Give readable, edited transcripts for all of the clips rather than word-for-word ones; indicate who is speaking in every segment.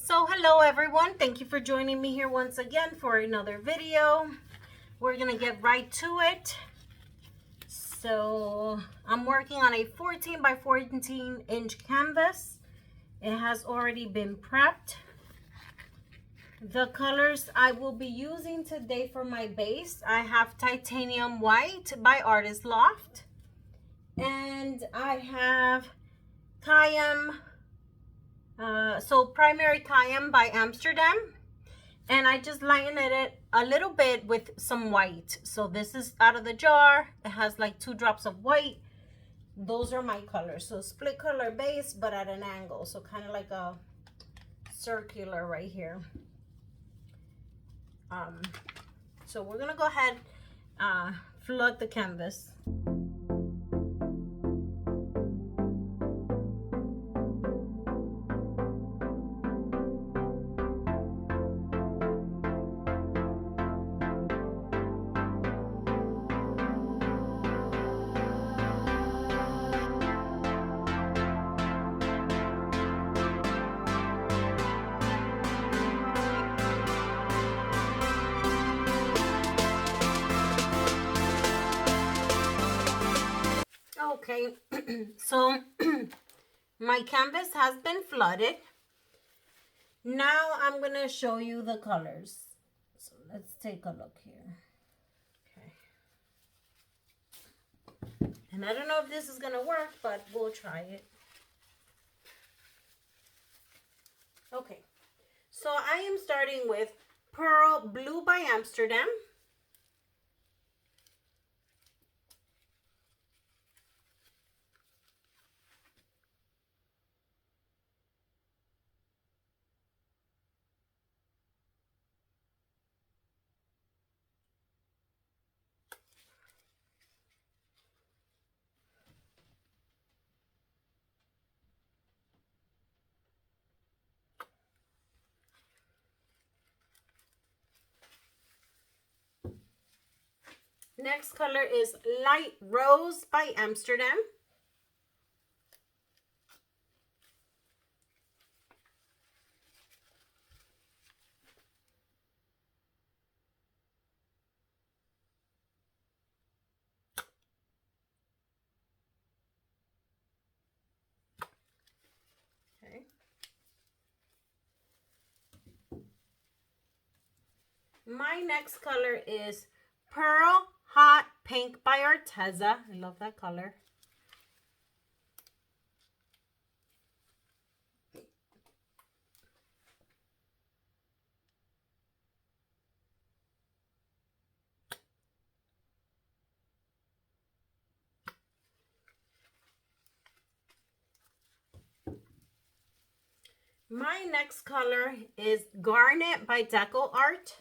Speaker 1: So hello everyone, thank you for joining me here once again for another video. We're gonna get right to it. So I'm working on a 14 by 14 inch canvas. It has already been prepped. The colors I will be using today for my base, I have titanium white by Artist Loft, and I have Cyan, primary Cyan by Amsterdam, and I just lightened it a little bit with some white. So this is out of the jar. It has like 2 drops of white. Those are my colors. So split color base, but at an angle, so kind of like a circular right here. So we're gonna go ahead, flood the canvas. Okay, so my canvas has been flooded. Now I'm going to show you the colors. So let's take a look here. Okay. And I don't know if this is going to work, but we'll try it. Okay, so I am starting with Pearl Blue by Amsterdam. Next color is Light Rose by Amsterdam. Okay. My next color is Pearl Hot Pink by Arteza. I love that color. My next color is Garnet by DecoArt.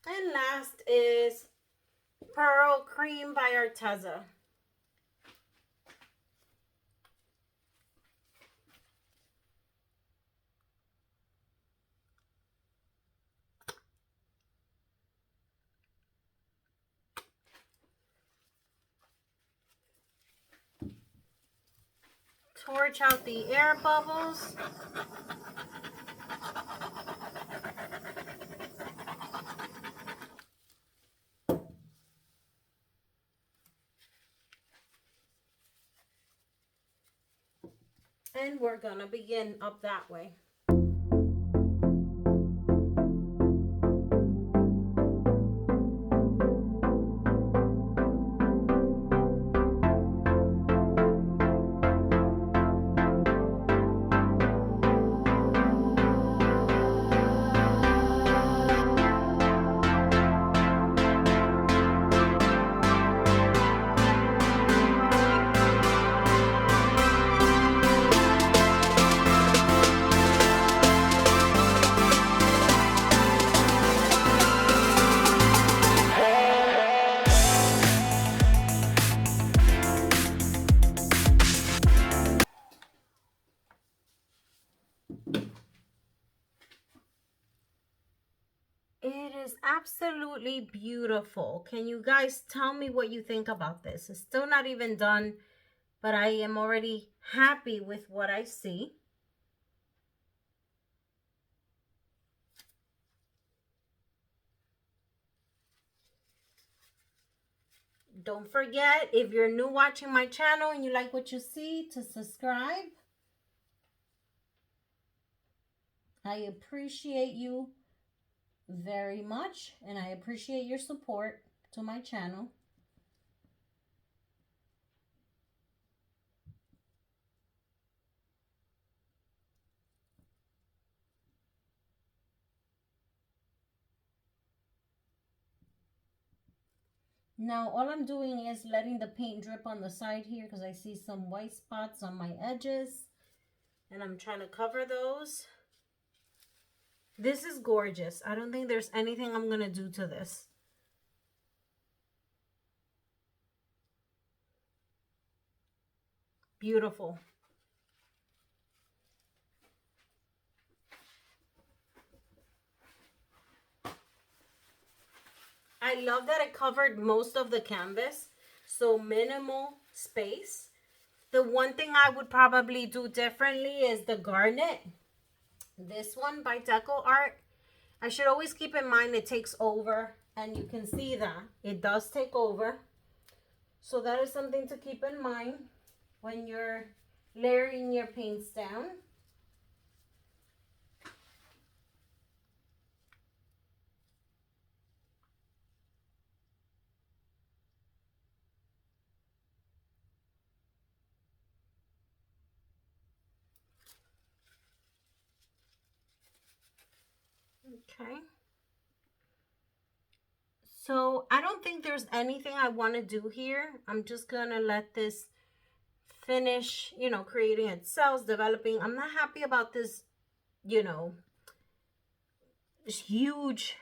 Speaker 1: And last is Pearl Cream by Arteza. Torch out the air bubbles. And we're gonna begin up that way. is absolutely beautiful. Can you guys tell me what you think about this? It's still not even done, but I am already happy with what I see. Don't forget, if you're new watching my channel and you like what you see, to subscribe. I appreciate you very much, and I appreciate your support to my channel. Now all I'm doing is letting the paint drip on the side here because I see some white spots on my edges, and I'm trying to cover those. This is gorgeous. I don't think there's anything I'm gonna do to this. Beautiful. I love that it covered most of the canvas, so minimal space. The one thing I would probably do differently is the Garnet. This one by DecoArt. I should always keep in mind it takes over, and you can see that it does take over. So that is something to keep in mind when you're layering your paints down. Okay. So I don't think there's anything I want to do here. I'm just going to let this finish, you know, creating itself, developing. I'm not happy about this, you know, huge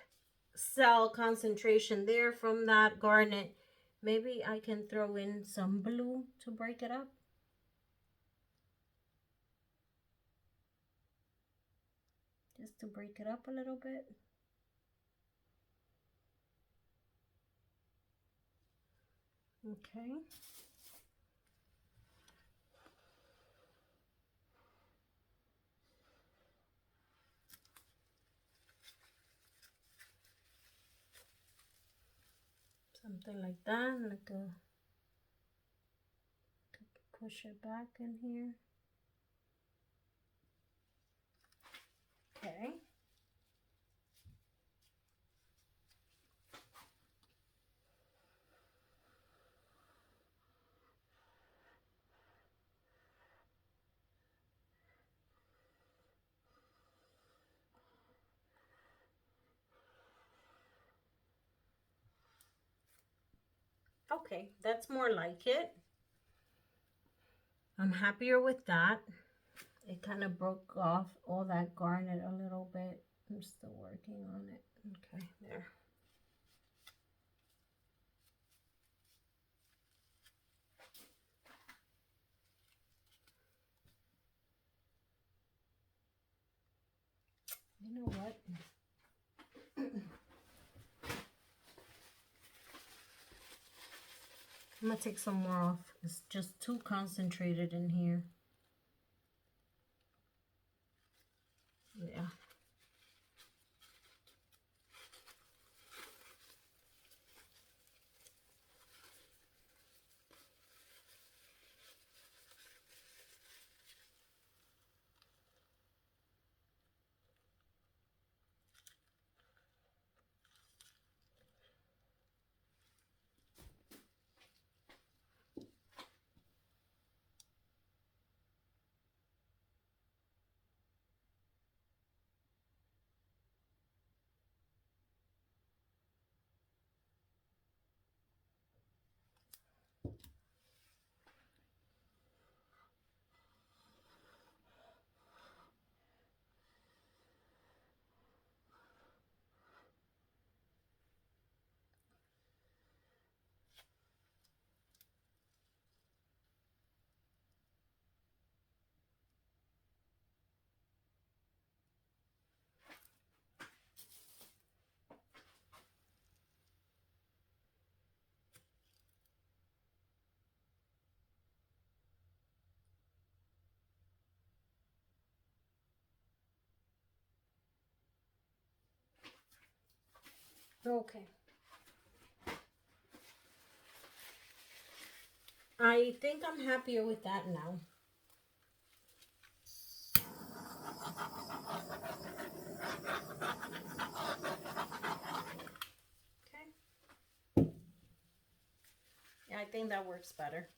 Speaker 1: cell concentration there from that Garnet. Maybe I can throw in some blue to break it up. Just to break it up a little bit. Okay. Something like that, like a, push it back in here. Okay. Okay, that's more like it. I'm happier with that. It kind of broke off all that Garnet a little bit. I'm still working on it. Okay, there. You know what? I'm gonna take some more off. It's just too concentrated in here. Yeah. Okay. I think I'm happier with that now. Okay. Yeah, I think that works better.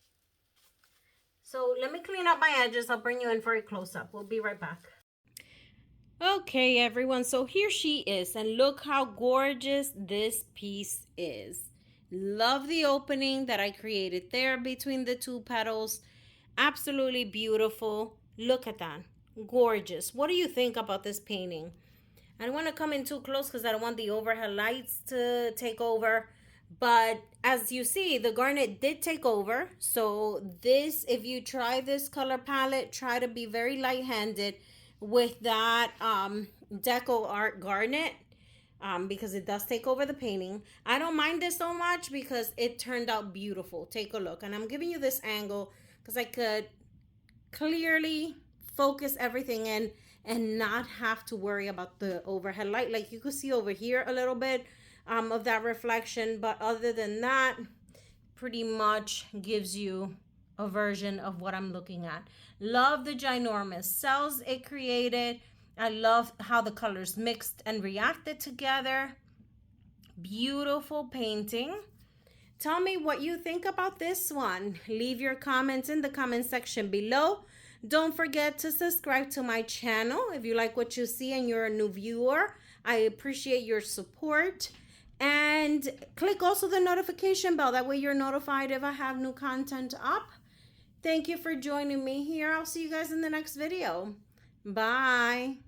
Speaker 1: So let me clean up my edges. I'll bring you in for a close-up. We'll be right back. Okay, everyone. So here she is. And look how gorgeous this piece is. Love the opening that I created there between the two petals. Absolutely beautiful. Look at that. Gorgeous. What do you think about this painting? I don't want to come in too close because I don't want the overhead lights to take over. But as you see, the Garnet did take over. So this, if you try this color palette, try to be very light-handed with that DecoArt Garnet. Because it does take over the painting. I don't mind this so much because it turned out beautiful. Take a look. And I'm giving you this angle because I could clearly focus everything in and not have to worry about the overhead light. Like you could see over here a little bit of that reflection, but other than that, pretty much gives you a version of what I'm looking at. Love the ginormous cells it created. I love how the colors mixed and reacted together. Beautiful painting. Tell me what you think about this one. Leave your comments in the comment section below. Don't forget to subscribe to my channel if you like what you see and you're a new viewer. I appreciate your support. And click also the notification bell. That way you're notified if I have new content up. Thank you for joining me here. I'll see you guys in the next video. Bye.